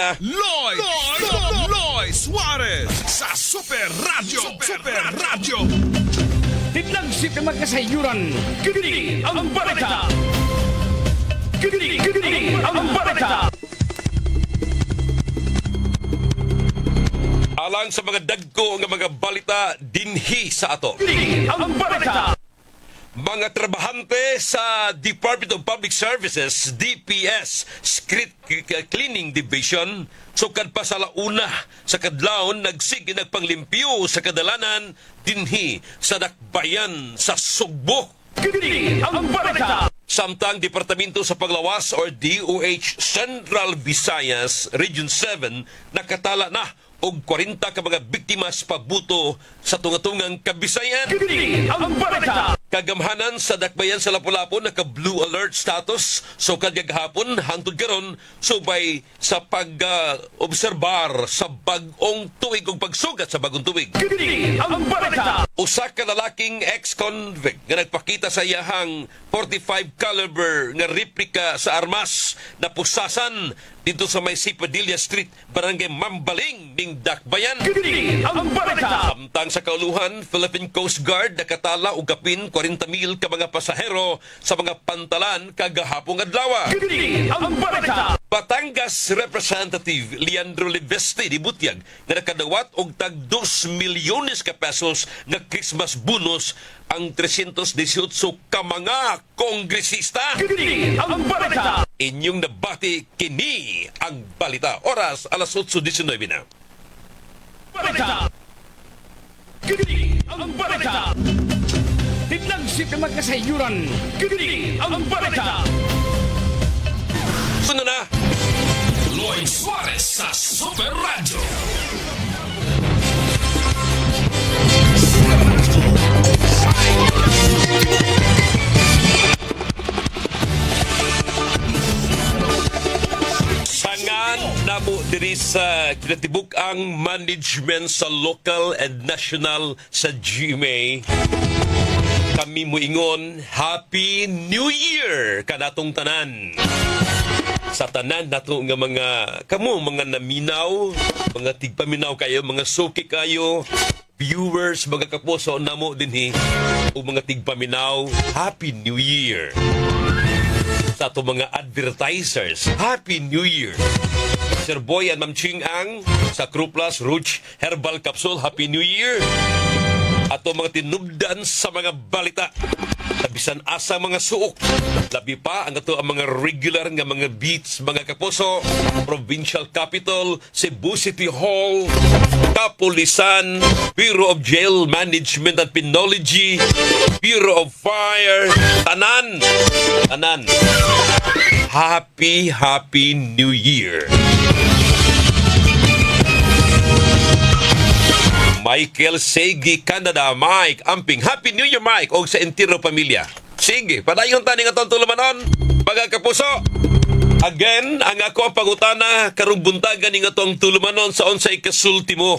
Loy Suarez sa Super Radio. Super Radio. Tinlagsik ang magkasayuran. Kini ang balita. Kini ang balita. Alang sa mga dagko nga mga balita dinhi sa ato. Kini ang balita. Mga trabahante sa Department of Public Services, DPS, Street Cleaning Division, sukad pa sa launa sa kadlawon nagsige nagpanglimpyo sa kadalanan dinhi sa Dakbayan sa Sugbo. Kini ang balita. Samtang Departamento sa Paglawas or DOH Central Visayas Region 7 nakatala na og 40 ka mga biktima sa pabuto sa tungatungang Kabisayan. Kini ang balita. Kagamhanan sa Dakbayan sa Lapu-Lapu naka-blue alert status so kagahapon hangtod karon subay sa pag-obserbar sa bagong tuig ug pagsugat sa bagong tuig. Kini ang balita. Usa ka lalaking ex-convict nga nagpakita sa iyahang 45 caliber nga replika sa armas na pusasan dito sa may Padilla Street, Barangay Mambaling ning Dakbayan. Kini ang balita. Samtang sa kauluhan, Philippine Coast Guard nakatala og kapin 40,000 ka mga pasahero sa mga pantalan kagahapong adlaw. Kini ang balita. Batangas Representative Leandro Liveste di Butiag na nakadawat og tag 2 milyones ka pesos nga Christmas bonus ang 318 ka mga kongresista. Kini ang balita. Inyong nabati kini ang balita. Oras alas 8:19 na. Balita. Kini ang balita. Tinlagsik ang magkasayuran. Kini ang balita. Sunod na. Loy Suarez sa Super Radio. Sangan namo diri sa kinatibuk ang management sa local and national sa GMA. Kami moingon, Happy New Year kanatong tanan. Sa tanan nato nga mga mga naminaw, mga tigpaminaw kayo, mga suki kayo, viewers, mga kapuso namo dinhi o mga tigpaminaw, Happy New Year. Sa ato mga advertisers, Happy New Year. Sir Boy and Ma'am Ching Ang sa Crew Plus Rouge Herbal Capsule, Happy New Year. Ato mga tinubdan sa mga balita, tabisan asa mga suok. Labi pa ang ato ang mga regular nga mga beats, mga kapuso, Provincial Capital, Cebu City Hall, Kapulisan, Bureau of Jail Management and Penology, Bureau of Fire, tanan. Happy New Year. Michael Segi, Canada. Mike, amping. Happy New Year, Mike. O sa entire pamilya. Sige, padayon tani nga itong tulumanon. Mga kapuso. Again, ang ako ang pangutana, karong buntagan nga itong tulumanon sa unsay kasultimo.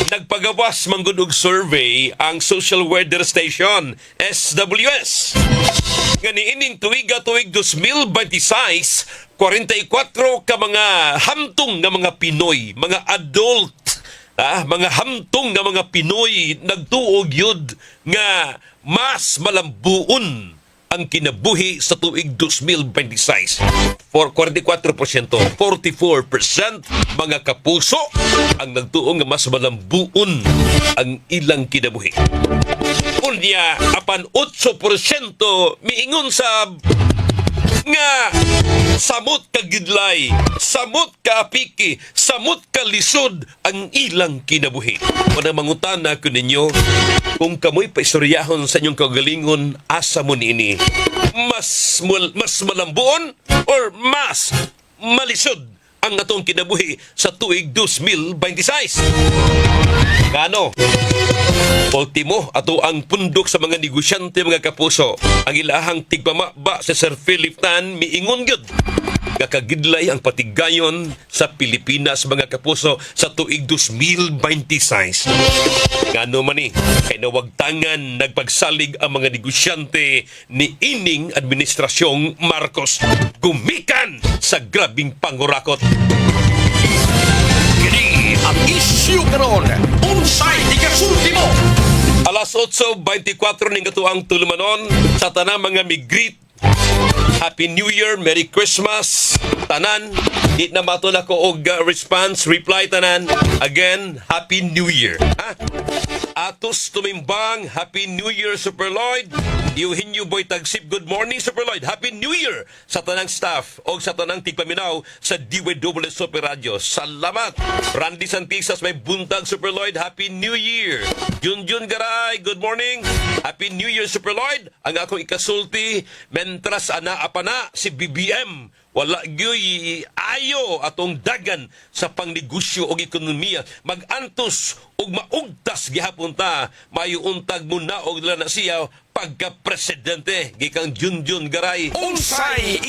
Nagpagawas manggod og survey ang Social Weather Station, SWS. Nga niining tuig 2026, 44 ka mga hamtong nga mga Pinoy, mga adult, mga hamtong nga mga Pinoy nagtuog yun nga mas malambuon ang kinabuhi sa tuig 2026. For 44%, 44% mga kapuso ang nagtuong nga mas malambuon ang ilang kinabuhi. Unya, apan 8% miingon sa nga samot ka gidlay, samot ka apiki, samot ka lisod ang ilang kinabuhi. Wala mangutana ko ninyo, kung kamoy paistoryahon sa inyong kagalingon, asa mo niini? Mas malambuon or mas malisod ang atong kinabuhi sa tuig 2026? Kano? Ultimo, ato ang pundok sa mga negosyante, mga kapuso. Ang ilahang tigpamaba sa Sir Philip Tan, miingon yun. Kakagidlay ang patigayon sa Pilipinas, mga kapuso, sa tuig 2026. Ngano man ni, kay nawagtangan nagpagsalig ang mga negosyante ni ining administrasyong Marcos. Gumikan sa grabing pangurakot. 8:24 ning katuang tulumanon sa tanang mga migrit. Happy New Year, Merry Christmas, tanan. Di na matula ko og response, reply tanan. Again, Happy New Year. Ha? Atos tumimbang, Happy New Year, Super Lloyd. Eugenio Boy Tagsip, good morning, Super Lloyd. Happy New Year sa tanang staff o sa tanang tigpaminaw sa DWW Super Radio. Salamat. Randy Santisas, may buntag, Super Lloyd. Happy New Year. Junjun Garay, good morning. Happy New Year, Super Lloyd. Ang akong ikasulti, mentras ana apana si BBM. Wala gyoy ayo atong dagan sa pangnegosyo o ekonomiya. Magantos og maugtas gihapon ta. Mayo untag mo na og na siya pagka-presidente. Gikang Junjun Garay. Unsay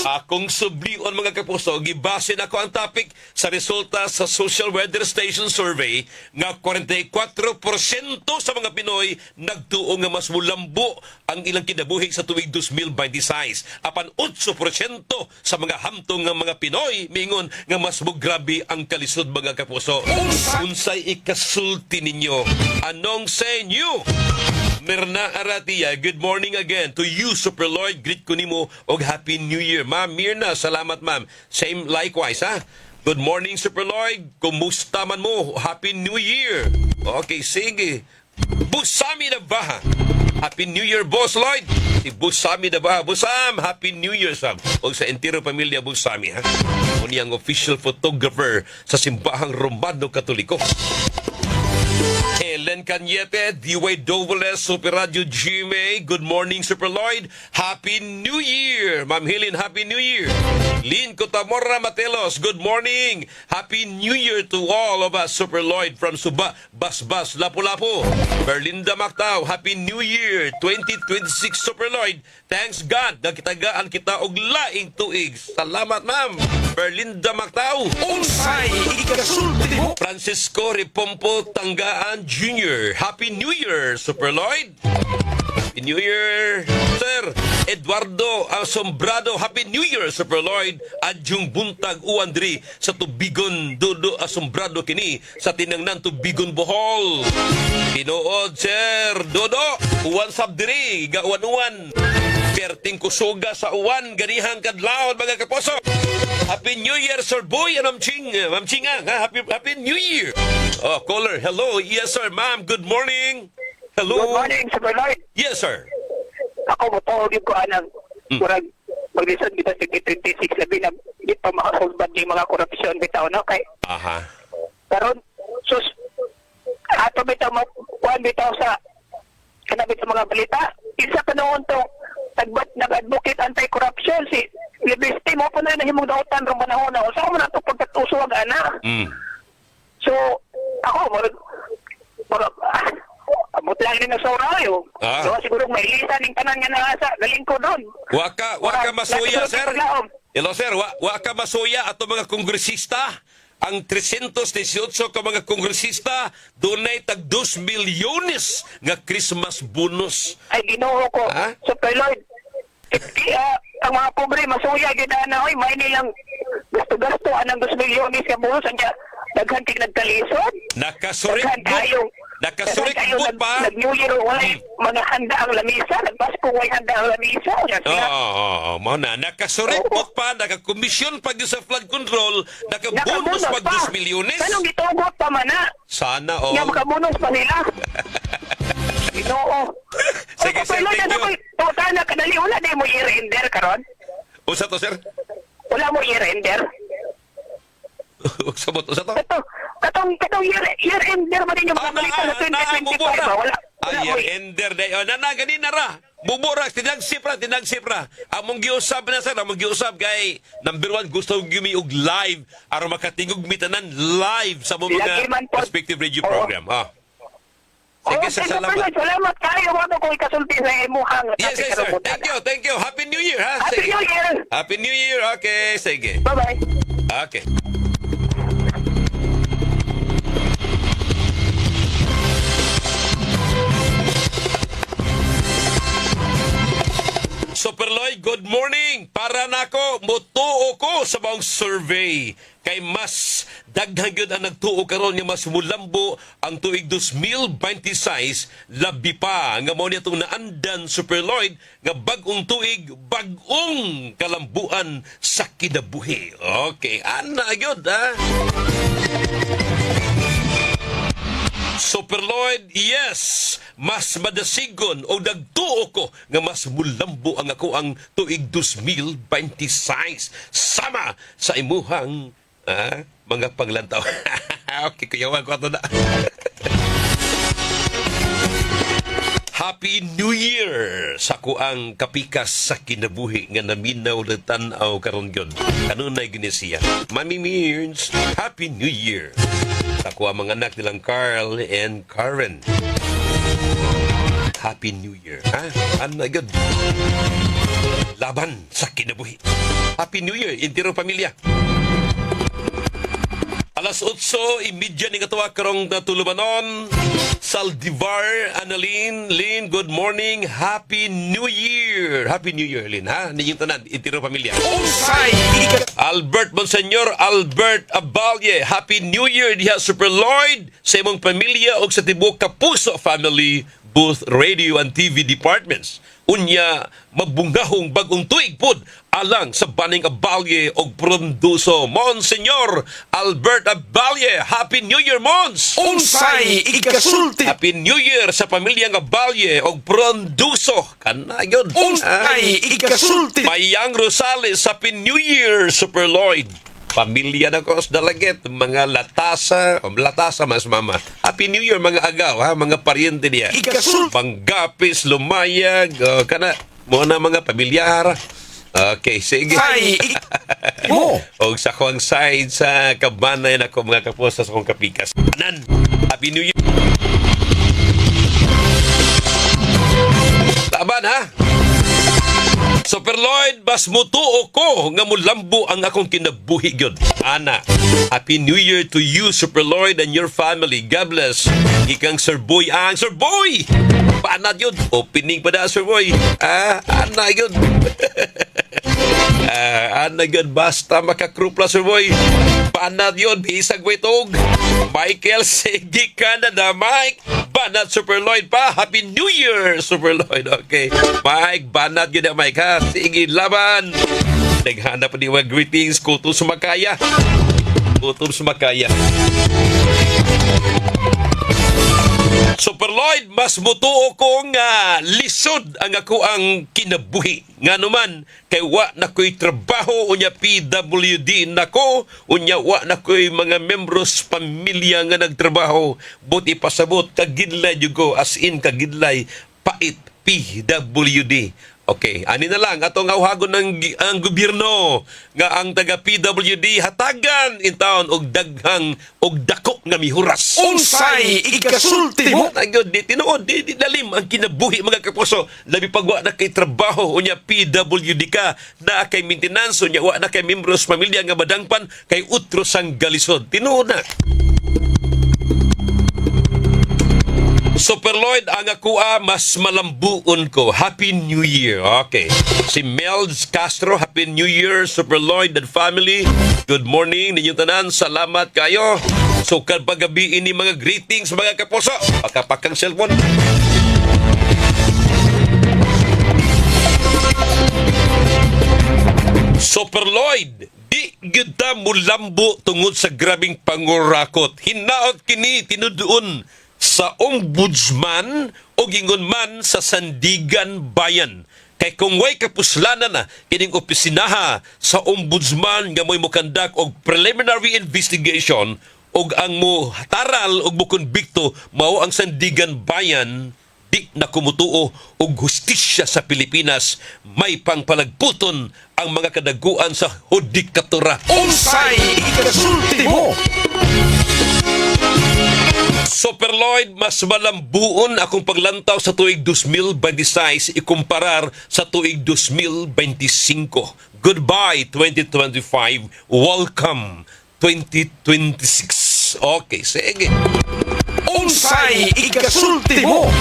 Akong sublion mga kapuso, gibase na ko ang topic sa resulta sa Social Weather Station Survey nga 44% sa mga Pinoy nagtuo nga mas mulambo ang ilang kinabuhi sa tuig 2026. Apan 8% sa mga hamtong nga mga Pinoy mingon nga mas mugrabe ang kalisod mga kapuso. Unsay ikasulti ninyo? Anong sa inyo? Mirna Aratia, good morning again to you, Super Lloyd. Greet ko nimo og Happy New Year. Ma'am Mirna, salamat ma'am. Same likewise, ha? Good morning, Super Lloyd. Kumusta man mo? Happy New Year. Okay, sige. Busami na ba? Happy New Year, Boss Lloyd. Si Busami na ba? Busam, Happy New Year, Sam. O sa entire pamilya Busami, ha? O niyang official photographer sa Simbahang Romano Katoliko. Helen Cañete, DWS Super Radio GMA. Good morning, Super Lloyd. Happy New Year. Ma'am Helen, Happy New Year. Lynn Cotamora Matelos, good morning. Happy New Year to all of us, Super Lloyd from Suba, Basbas, Lapu-Lapu. Berlinda Mactao, Happy New Year 2026, Super Lloyd. Thanks God, nagkitagaan kita og laing tuig. Salamat, ma'am. Berlinda Mactao. Unsay ikasulti mo? Francisco Ripompo Tanggaan Jr. Happy New Year, Super Lloyd. Happy New Year, Sir. Eduardo Asombrado, Happy New Year, Super Lloyd. Adjung Buntag Uandri sa Tubigon, Dodo Asombrado kini sa tinangnan Tubigon, Bohol. Tinuod, Sir Dodo. Uwan sabdiri, gauan-uwan. Perting kusuga sa uwan, ganihang kadlaon, mga kaposo. Happy New Year, Sir Boy and Ma'am Ching. Ma'am Ching, Happy New Year. Oh, caller, hello. Yes, sir, ma'am. Good morning. Hello. Good morning, Super Lloyd. Yes, sir. Ako matawagin ko anang kurang mag-listen kita sa 26 labi na hindi pa makasulbad yung mga korupsyon bitaw, no? Kay Aha. karon sus ato bitaw kuan bitaw sa kanabit sa mga balita. Isa ka noon to nag-advocate anti-corruption si Libesti mo pa na nahimong dautan rong panahon na. Usa ko man ato pagkatusuwag ana. So ako abot lang din sa orayo. So siguro may lista ning tanan nga nasa galing ko doon. Waka masuya, sir. Hello, sir. Waka masuya ato mga kongresista. Ang 318 ka mga kongresista dunay tag 2 milyones nga Christmas bonus. Ay Ginoo ko. Super Lloyd. Ang mga pobre masuya gid na oy may nilang gasto-gasto anang 2 milyones ka bonus anya daghan kay nagkalisod. Nakasurik bot pa. Nag-New Year, wala mga handa ang lamisa. Nag-Pasko, wala handa ang lamisa. Oo, nakasurik bot pa. Nakakomisyon pag sa flood control. Nakabonus pag 2 milyones. Anong gitugot pa man na? Sana, Nga makabonus pa nila. Ginoo. Sige, sir, thank you. Total na kadali, wala na mo year-ender karon? Usa to, sir? Wala mo year-ender? Usa to? Katong year-ender ba din yung mga balita sa 2025 ba? Wala. Year-ender day. Ganin na ra. Bubura, tinagsip ra. Among giusab na, sir. Among giusab kay number 1, gusto gumi og live aron makatingog mitanan live sa mga respective radio program. Sige, salamat. Salamat kayo. Wala ko ikasulti sa imuhang. Yes, sir. Thank you. Happy New Year, ha? Happy New Year. Happy New Year. Okay, sige. Bye-bye. Okay. Super Lloyd, good morning. Para nako, mutuo ko sa mga survey kay mas daghang gyud ang nagtuo karon nga mas mulambo ang tuig 2026 labi pa nga mao ni itong naandan Super Lloyd nga bag-ong tuig bag-ong kalambuan sa kinabuhi. Okay, ana gyud ha. Super Lloyd, yes, mas madasigon o nagtuo ko nga mas mulambo ang ako ang tuig 2026 sama sa imuhang mga paglantaw. Okay, kuyawan ko ato na. Happy New Year sa kuang kapikas sa kinabuhi nga naminaw na tan-aw karon gyud. Kanunay gini siya. Mami Mears, Happy New Year. Sa kuang mga anak nilang Carl and Karen. Happy New Year. Ano gyud? Laban sa kinabuhi. Happy New Year, intiro pamilya. Alas 8:30 ni katuwa karong natulumanon. Saldivar, Annalyn, Lynn, good morning. Happy New Year. Happy New Year, Lynn, ha? Ninyong tanan, itiro pamilya. Unsay Albert Monsenyor, Albert Abalye, Happy New Year diha Super Lloyd sa imong pamilya o sa tibuok Kapuso family, both radio and TV departments. Unya, magbungahong bagong tuig pod alang sa Baning Abalye o Pronduso. Monsenyor Albert Abalye, Happy New Year, Mons! unsay ikasulti Happy New Year sa pamilyang Abalye o Pronduso. Kana yun. unsay ikasulti Mayang Rosales, Happy New Year, Super Lloyd. Pamilya na ko sa Dalaget, mga latasa mas mama. Happy New Year mga agaw, ha? Mga paryente niya. ikasulti Panggapis, lumayag, kana, muna mga pamilyar. Okay, sige. say mo O sa kong side sa kabanay na ko mga kapusa sa kong kapikas. Anan, Happy New Year. Taban ha? Super Lloyd, mas mutuo ko nga mulambo ang akong kinabuhi gyud. Ana, Happy New Year to you, Super Lloyd, and your family. God bless. Ikang Sir Boy ang Sir Boy! Paanad yun? Opening pa na, Sir Boy. Ana yun. Ana yun, basta makakrupla, Sir Boy. Paanad yun, bisag wetog. Michael Segi Canada, Mike. Banat Super Lloyd pa. Happy New Year, Super Lloyd. Okay. Mike, banat yun na, Mike, ha? Sige, laban. Naghanap ni mga greetings. Kutom sumakaya. Kutom sumakaya. Super Lloyd, mas mutuo ko nga lisod ang ako ang kinabuhi. Nga naman, kay wa na ko'y trabaho, unya PWD na ko, unya wa na ko'y mga membros pamilya nga nagtrabaho. Buti pasabot, kagidlay yugo, as in kagidlay, pait PWD. Okay, ani na lang atong awhagon ng ang gobyerno nga ang taga PWD hatagan in town og daghang og dako nga mihuras. unsay ikasulti mo Ayun, di tinuod, di dalim ang kinabuhi mga kapuso. Labi pag wa na kay trabaho, unya PWD ka, na kay maintenance, unya wa na kay membros pamilya nga madangpan, kay utros ang galisod. Tinuod na. Super Lloyd, ang ako mas malambuon ko. Happy New Year. Okay. Si Melz Castro, Happy New Year, Super Lloyd and family. Good morning, ninyong tanan. Salamat kayo. So, kapagabi ini mga greetings, mga kapuso. Pakapakang cellphone. Super Lloyd, di kita mulambo tungod sa grabing pangurakot. Hinaot kini tinuduon sa ombudsman o gingon man sa Sandigan Bayan. Kay kung way kapuslanan na kining opisinaha sa ombudsman nga mo'y mukandak og preliminary investigation og ang mo taral og mukonbikto mao ang Sandigan Bayan, di na kumutuo og hustisya sa Pilipinas, may pangpalagputon ang mga kadaguan sa hudikatura. unsay ikasulti mo Super Lloyd, mas malambuon akong paglantaw sa tuig 2026 ikumparar sa tuig 2025. Goodbye 2025. Welcome 2026. Okay, sige. unsay ikasulti mo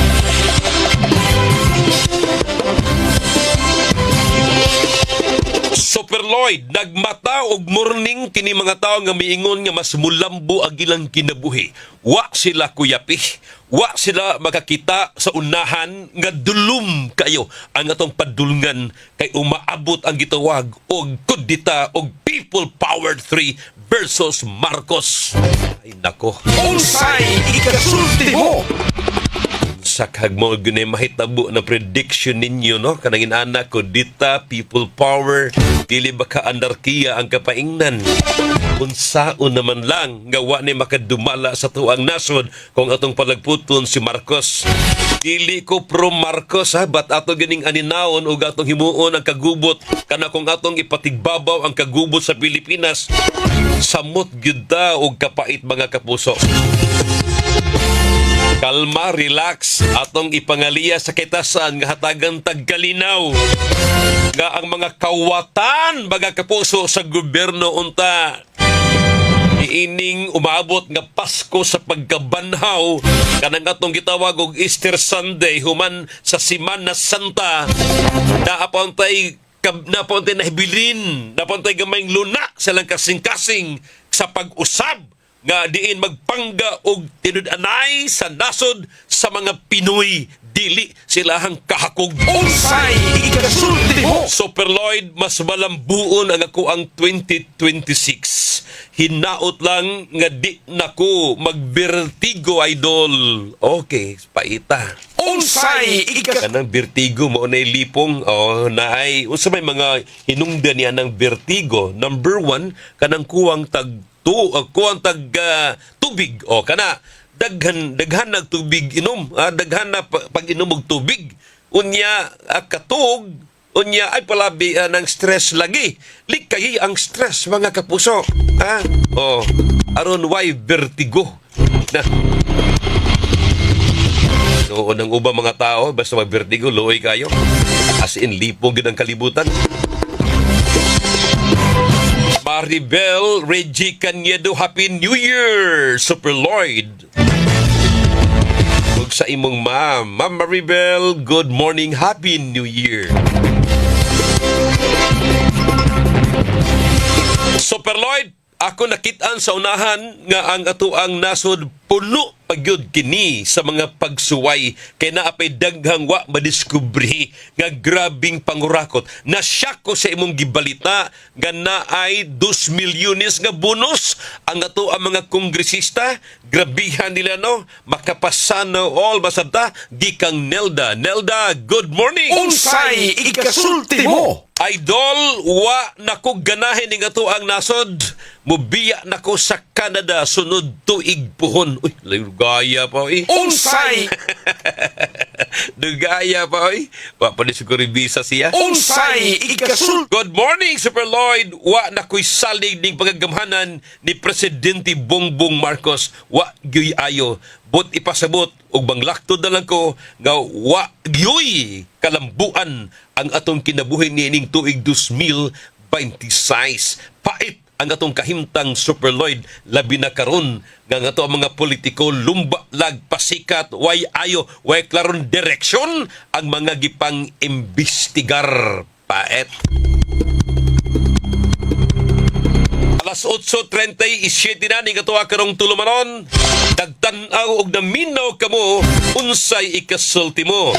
Super Lloyd, nagmata og morning kini mga tao nga miingon nga mas mulambo ang ilang kinabuhi. Wa sila kuyapi, wa sila makakita sa unahan nga dulum kayo ang atong padulngan kay umaabot ang gitawag og kudita og People Power 3 versus Marcos. Ay nako. Unsay ikasulti mo? Sakag mo gunay mahitabo na prediction ninyo, no? Kanangin anak ko, dita, people power, dili ba ka anarkiya ang kapaingnan? Unsaon naman lang, gawa ni makadumala sa tuang nasod kung atong palagputon si Marcos. Dili ko pro Marcos, ha? Ba't ato ganing aninaon o atong himuon ang kagubot? Kana kung atong ipatigbabaw ang kagubot sa Pilipinas, samot gyud ta og kapait mga kapuso. Kalma, relax, atong ipangaliya sa kitasan nga hatagang tagkalinaw nga ang mga kawatan baga kapuso sa gobyerno unta iining umabot nga Pasko sa pagkabanhaw kanang atong gitawag og Easter Sunday human sa Semana Santa naapantay nahibilin napantay gamayng luna silang kasing-kasing sa pag-usab nga diin magpangga og tinud-anay sa nasod sa mga Pinoy dili silahang kahakog. Unsay ikasulti mo? Super Lloyd, mas malambuon ang ako ang 2026. Hinaot lang nga di nako magbertigo, idol. Okay, paita. Unsay Kanang vertigo mo na lipong naay unsa may mga hinungdan niya ng vertigo. Number 1, kanang kuwang tubig kana daghan nag tubig inom daghan na pag-inom og tubig unya katug unya ay palabi ng stress lagi likay ang stress mga kapuso aron why vertigo na noon ang ubang mga tao basta mag-vertigo luoy kayo as in lipong gid ang kalibutan. Maribel Reggie Caniedo, Happy New Year, Super Lloyd. Ug sa imong Ma'am Maribel, good morning, Happy New Year. Super Lloyd, ako nakitaan sa unahan nga ang atuang nasod puno pagyud kini sa mga pagsuway kay naapay daghang wa madiskubre nga grabing pangurakot. Nasyak ko sa imong gibalita nga naay 2 milyones nga bonus ang ato ang mga kongresista. Grabihan nila no, makapasano all masabta gikang Nelda. Nelda, good morning. Unsay ikasulti mo? Idol, wa nako ganahin ning ato ang nasod. Mubiya nako sa Canada sunod tuig puhon. Uy, gaya pa oy. Unsay Dugaya pa oy. Wa pa ni siguro visa siya. Unsay ikasulti? Good morning, Super Lloyd. Wa nakoy salig ning pagagamhanan ni Presidente Bongbong Marcos. Wa gyud ayo. But ipasabot og banglaktod na lang ko nga wa gyud kalambuan ang atong kinabuhi niining tuig 2026. Pait ang atong kahimtang Super Lloyd labi na karon nga ato ang mga politiko lumba lag pasikat way ayo way klaron direksyon ang mga gipang imbestigar. Paet. Alas 8:37 na ning ato karong tulumanon. Dagtan-aw og naminaw kamo unsay ikasulti mo.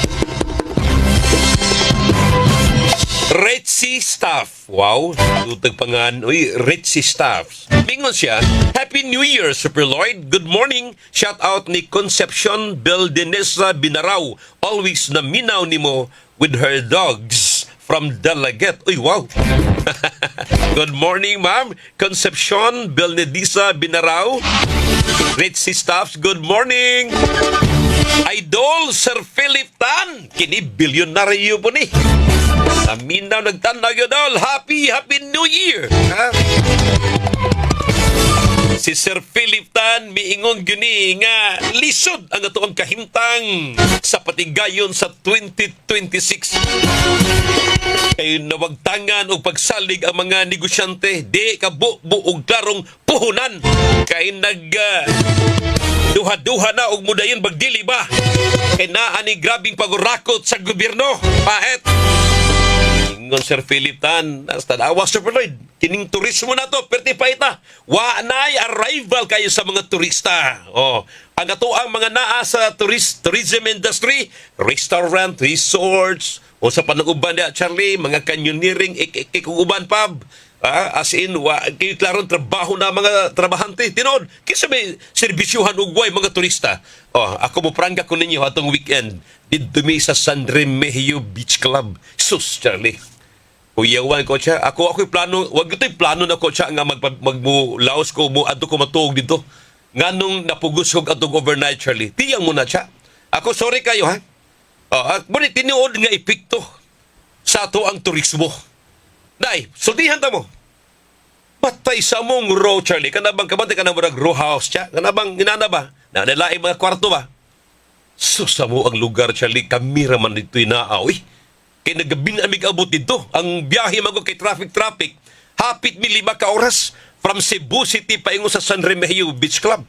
Retsi Staff. Wow, lutag pangan. Uy, Retsi Staff. Mingon siya, Happy New Year, Super Lloyd. Good morning. Shout out ni Concepcion Beldenesa Binaraw. Always naminaw nimo with her dogs from Dalaget. Uy, wow. Good morning, ma'am. Concepcion Beldenesa Binaraw. Retsi Staff, good morning. Idol, Sir Philip Tan. Kini bilyonaryo po ni. Aminaw nagtanaw yun, Idol. Happy New Year. Ha? Si Sir Philip Tan miingon guni nga lisod ang atoang kahimtang sa patigayon sa 2026. Kay nawagtangan og pagsalig ang mga negosyante di kabuo og klarong puhunan kay duha-duha na og mudayon bagdili ba kay naa ni grabing pagurakot sa gobyerno. Paet Ingon Sir Philip Tan, tanawa Super Lloyd, kining turismo na to, pertipaita, wa na'y arrival kayo sa mga turista. Oh, ang ato ang mga naa sa tourism industry, restaurant, resorts, o sa panag-uban niya, Charlie, mga canyoneering, ikikuban pub, as in, kayo klaron trabaho na mga trabahante. Tinod, kisa may serbisyuhan ugway mga turista. Oh, ako mo prangga ko ninyo atong weekend, dito mi sa San Remigio Beach Club. Sus, Charlie. Uyawan ko siya. Ako'y plano, wag ito'y plano na ko siya nga magmulaos ko mo, ato ko matuog dito. Nga nung napugos ko atong overnight, Charlie. Tiyang mo na siya. Ako, sorry kayo, ha? Ngunit tinuod nga epekto sa ato ang turismo. Nay, sultihan ta mo. Patay sa mong row, Charlie. Kanabang kabante ka na mo row house siya. Kanabang inana ba? Nalalaing mga kwarto ba? Susa mo ang lugar, Charlie. Kami raman dito'y naaw, eh. Kaya nagabing amig abot dito. Ang biyahe mago kay traffic. Hapit mi 5 ka oras from Cebu City paingo sa San Remigio Beach Club.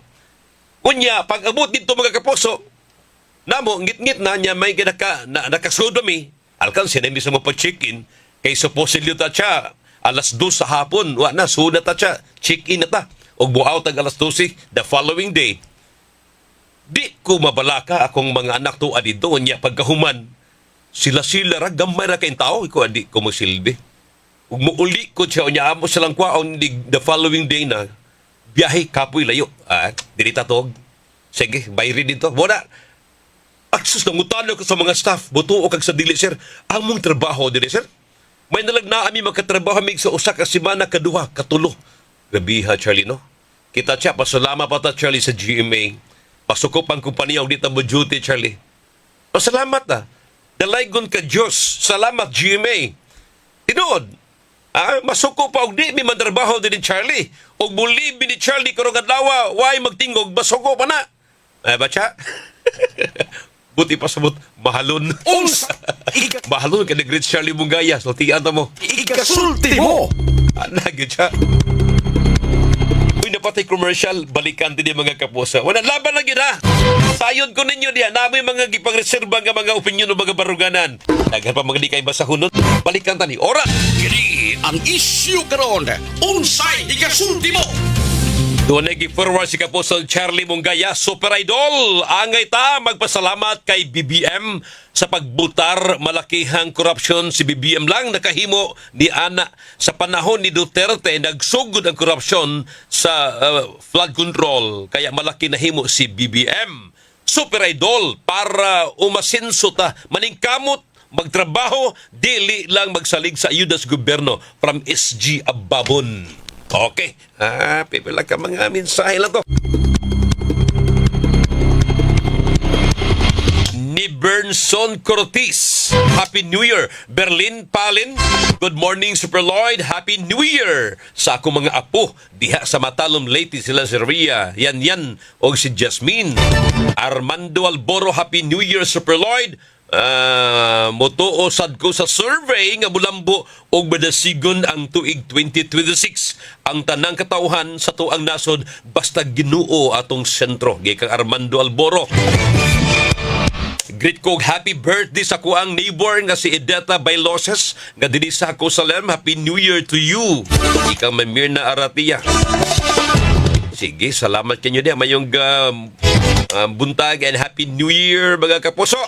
Unya, pag abot dito mga kaposo, namo, ngit-ngit na niya may nakasudo mi. Alkansi na mi sa mga check-in. Kay supposedly ta siya, alas 2 sa hapon. Wa na, sunat ta siya. Check-in na ta. O buaw tag alas 12 the following day. Di ko mabalaka akong mga anak to adito. Unya, pagkahuman, sila ra gamay ra kayong tao. Iko adi ko masilbi. Ug muuli ko siya. Unya, amo silang kwaon the following day na biyahe kapoy layo. Dirita tog. Sige, bayri dito. Wala. Aksus na ngutano ko sa mga staff. Buto o kag sa dili, sir. Among trabaho dili, sir. May nalag na ami magkatrabaho mig sa usa ka semana, kaduha, katulo. Gabiha, Charlie, no? Kita siya, pasalama pa ta, Charlie, sa GMA. Pasukop ang kumpanya, di ta mo duty, Charlie. Pasalamat na. Dalaygon ka Diyos. Salamat, GMA. Tinood. Masuko pa og di mi mandarbaho din ni Charlie. Og bulibi ni Charlie karong adlaw, way magtingog, masuko pa na. Bacha? Buti pa sabot, mahalon. Mahalon ka nag-reach Charlie Mungaya. So, tiyan ta mo. Ikasulti mo! Nagin siya. Uy, napatay commercial, balikan din yung mga kapusa. Wala, laban lang yun, ha? Sayod ko ninyo diyan. Namoy mga gipang-reserva nga mga opinion ng mga baruganan. Naghan pa mga di kayo basahunod. Balikan tani. Ora! Kini ang issue karon. Unsay ikasulti mo! Doon nag-forward si Kapusol Charlie Mungaya, Super Idol. Angay ta magpasalamat kay BBM sa pagbutar malakihang korupsyon. Si BBM lang nakahimo ni ana sa panahon ni Duterte. Nagsugod ang korupsyon sa flood control. Kaya malaki nahimo si BBM. Super Idol para umasinso ta, maningkamot, magtrabaho, dili lang magsalig sa ayuda sa gobyerno from SG Ababon. Okay. Pipila ka mga mensahe lang to. Ni Bernson Cortis. Happy New Year. Berlin Palin. Good morning, Super Lloyd. Happy New Year. Sa ako mga apo. Diha sa Matalom Leyte sila si Ria. Yan. O si Jasmine. Armando Alboro. Happy New Year, Super Lloyd. Motuosad ko sa survey nga mulambo og madasigon ang tuig 2026 ang tanang katawhan sa tuang nasod basta Ginoo atong sentro. Gikang Armando Alboro. Greet ko happy birthday sa kuang neighbor nga si Edeta Bailoses nga dinhi sa Cosalem. Happy New Year to you. Ikaw Mirna Aratia. Sige, salamat kanyo din mayong buntag and Happy New Year mga kapuso.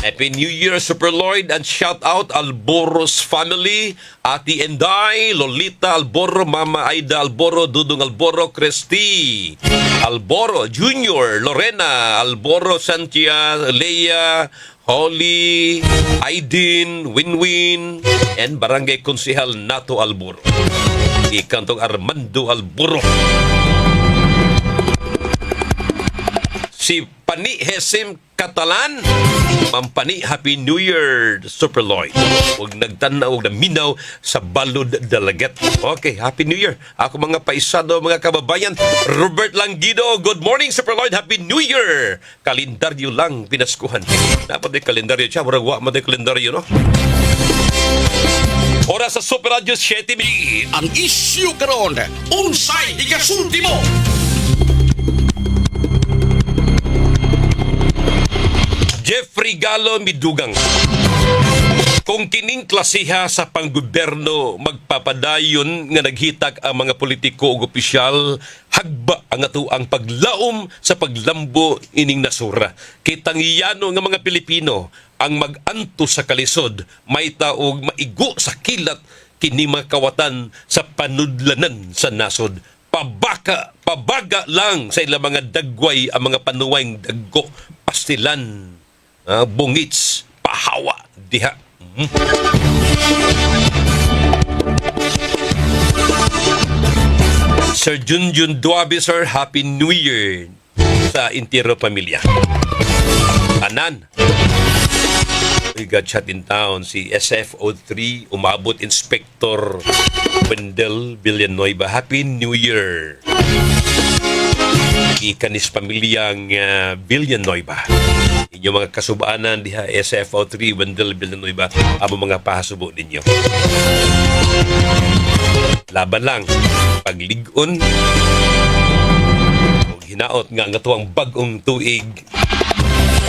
Happy New Year, Super Lloyd, and shout out Alboro's family, Ati Enday, Lolita Alboro, Mama Aida Alboro, Dudong Alboro, Christy Alboro, Junior, Lorena Alboro, Santia, Leia, Holly, Aidin, Winwin, and Barangay Konsehal Nato Alboro. Ikantong Armando Alboro. Si Pani Hesim Catalan, Mampani, Happy New Year, Super Lloyd. Huwag nagtanaw, huwag naminaw sa balod dalagat. Okay, Happy New Year. Ako mga paisado, mga kababayan. Robert Langido, good morning, Super Lloyd. Happy New Year. Kalendaryo lang pinaskuhan. Dapat may kalendaryo siya. Murag wa mo may kalendaryo, no? Oras sa Super Radio 7 Ang issue karon. Unsay ikasulti mo! Jeffrey Galo Midugang. Kung kining klasiha sa panggobyerno magpapadayon nga naghitag ang mga politiko ug opisyal, hagba ang ato ang paglaom sa paglambo ining nasura. Kitangiyano nga mga Pilipino ang mag-anto sa kalisod, may taog maigo sa kilat kini mga kawatan sa panudlanan sa nasod. Pabaga lang sa ilang mga dagway ang mga panuwang daggo, pastilan, bungits, pahawa, diha. Sir Junjun Duabe, sir, Happy New Year sa Intero Pamilya. Anan. We got shut in town. Si SFO3, umabot Inspector Wendell Villanueva. Happy New Year. Ikanis pamilyang Villanueva. Inyong mga kasubaanan diha SFO3 Wendell Villanueva, ang mga pahasubo ninyo. Laban lang, pagligon, o hinaot nga tuwang bagong tuig.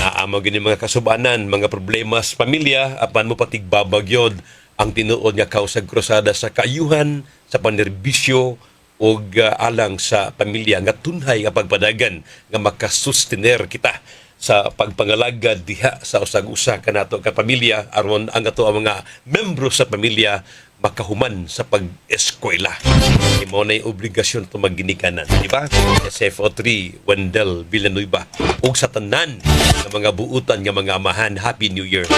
Naamo gini mga kasubanan, mga problema sa pamilya, apan mo patigbabagyod ang tinuod nga kausag krusada sa kayuhan, sa panerbisyo, o alang sa pamilya nga tunhay nga pagpadagan nga makasustener kita sa pagpangalagad diha sa usag-usa kanato ka pamilya aron ang ato ang mga membro sa pamilya makahuman sa pag-eskwela. Imo na obligasyon to magginikanan, di ba? SFO3 Wendell Villanueva ug sa tanan ng mga buutan nga mga amahan, Happy New Year.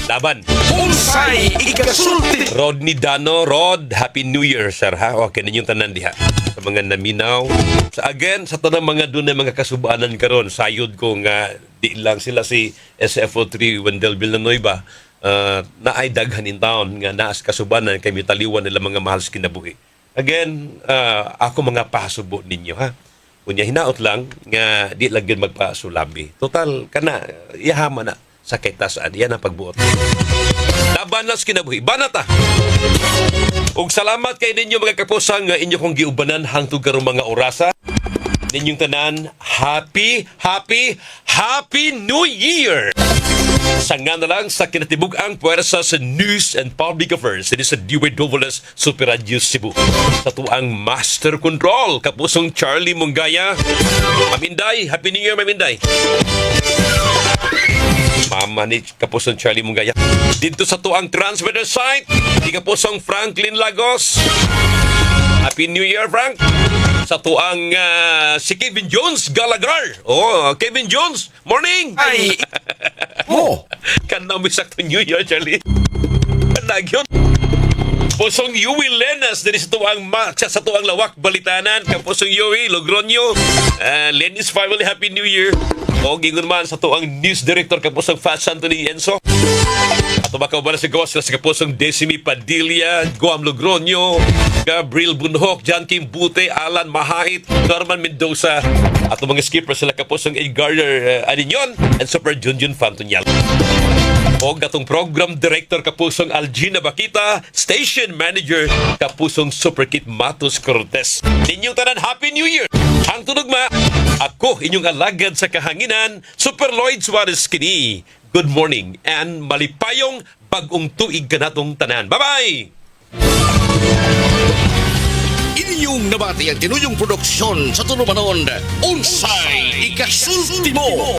Laban. Unsay ikasulti? Rodney Dano, Rod, Happy New Year, sir, ha? Okay, ninyong tanan diha. Sa mga naminaw. Sa again, sa tanang mga doon mga kasubanan karon, sayod ko nga di lang sila si SFO3 Wendell Villanueva na ay daghan in town nga naas kasubanan kay mitaliwan nila mga mahal sa kinabuhi. Again, ako mga pasubo ninyo, ha? Kunya hinaot lang nga di lang gyud magpasulabi. Total kana ihama na sa kaitasaan yan ang pagbuot. Laban lang sa kinabuhi. Banata! Ug salamat kay ninyo mga kapusang nga inyo kong giubanan hangtod karong mga orasa. Ninyong tanan, Happy New Year! Sanga na lang sa kinatibuk-ang puwersa sa News and Public Affairs sa DWS Super Radio Cebu. Sa tuang Master Control, kapusong Charlie Mungaya. Maminday, Happy New Year, Maminday! Mama ni kapusong Charlie Mungaya. Dito sa tuang transmitter site, di kapusong Franklin Lagos. Happy New Year, Frank! Sa tuang si Kevin Jones Galagar. Oh, Kevin Jones, morning! Ay! Mo! Kanami sakto New Year, Charlie. Nagyon. Pusong Yui Lenas din sa tuang Lawak Balitanan. Kapusong Yui Logronyo. Lenis family, Happy New Year. O gingon man sa tuang News Director kapusong Fats Anthony Enzo. At tumakaw ba na si Gawas sa kapusong Decimi Padilla, Guam Logronyo, Gabriel Bunhok, John Kim Bute, Alan Mahait, Norman Mendoza. At mga skipper sila kapusong Edgar Aninyon and Super Junjun Fantonyal. O gatong Program Director kapusong Algina Bakita, Station Manager kapusong Superkit Matos Cortez. Ninyong tanan, Happy New Year! Ang tunugma, ako inyong alagad sa kahanginan, Super Lloyd Suarez kini. Good morning and malipayong bagong tuig kanatong tanan. Bye-bye! Inyong nabati ang tinuyong produksyon sa Tulumanon. Unsay ikasulti mo?